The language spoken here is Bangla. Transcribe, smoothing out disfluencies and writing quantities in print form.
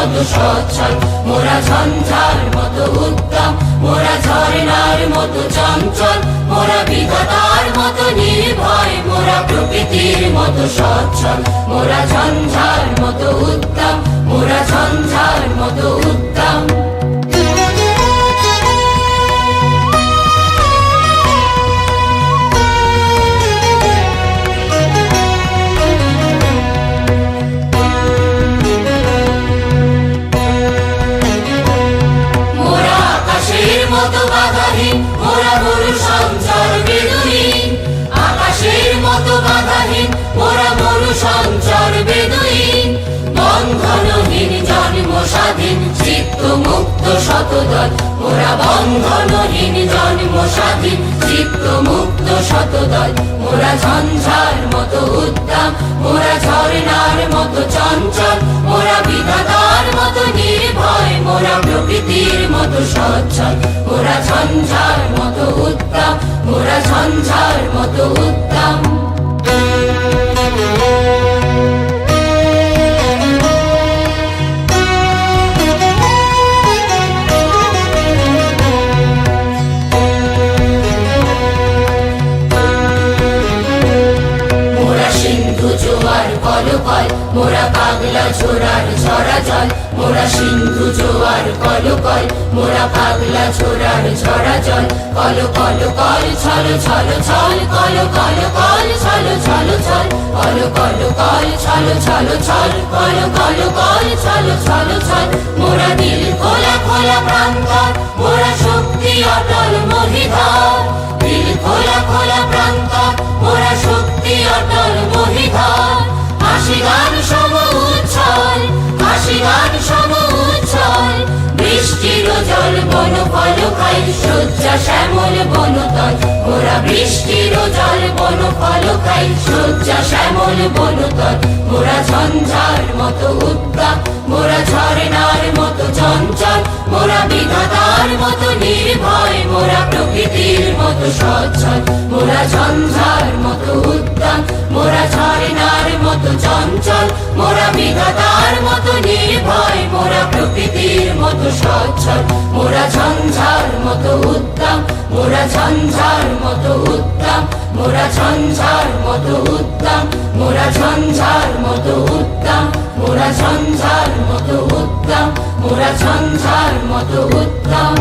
মতো সচ্ছল, মোরা ঝঞ্ঝার মতো উত্তম, মোরা ঝর্ণার মতো চঞ্চল, মোরা বিধাতার মতো নির্ভয়, মোরা প্রকৃতির মতো সচ্ছল, মোরা ঝঞ্ঝার মতো উত্তম, মোরা ঝঞ্ঝার মতো উত্তম। মোরা মরু সঞ্চার বেদুইন, আকাশের মতো বাধাহীন, মোরা মরু সঞ্চার বেদুইন, বন্ধনহীন জন্ম স্বাধীন, চিত্ত মুক্ত শতদল, মোরা বন্ধনহীন জন্ম স্বাধীন, চিত্ত মুক্ত শতদল, মোরা ঝঞ্ঝার মতো উদ্দাম, মোরা ঝর্ণার মতো চঞ্চল, মোরা বিধাতার মতো নির্ভয়, মোরা প্রকৃতির মতো সচ্ছল, মোরা ঝঞ্ঝার মতো উত্তম, মোরা ঝঞ্ঝার মতো উত্তম। মোরা সিন্ধু জোয়ার কলকল, মোরা পাগলা ঝোড়ার ঝরা জল, মোরা সিন্ধু জোয়ার কলকল, মোরা পাগলা ঝোড়ার ঝরা জল, কল কল কল ছল ছল ছল, কল কল কল ছল ছল ছল, কল কল কল ছল ছল ছল, কল কল কল ছল ছল ছল, মোরা দিল খোলা খোলা প্রান্তর, মোরা শক্তি অটল মহিধর, দিল খোলা খোলা প্রান্তর, মোরা শক্তি অটল মহিধর, হাসি গান সম উচ্ছল, হাসি গান সম উচ্ছল, বৃষ্টির জল বন ফল খাই, শয্যা শ্যামল বনতল, মোরা বৃষ্টির জল বন ফল খাই, শয্যা শ্যামল বনতল, মোরা ঝঞ্ঝার মতো উদ্দাম, মোরা ঝর্ণার মতো চঞ্চল, মোরা বিধাতার মতো নির্ভয়, মোরা প্রকৃতির মতো সচ্ছল, মোরা ঝঞ্ঝার মতো উদ্দাম, মোরা ঝর্ণার মতো চঞ্চল, মোরা বিধাতার মতো নির্ভয়, মোরা প্রকৃতির মতো সচ্ছল, মোরা ঝঞ্ঝার মতো উদ্দাম, মোরা ঝঞ্ঝার মতো উদ্দাম, মোরা ঝঞ্ঝার মতো উদ্দাম, মোরা ঝঞ্ঝার মতো উদ্দাম, মোরা ঝঞ্ঝার মতো উদ্দাম, মোরা ঝঞ্ঝার মতো উদ্দাম।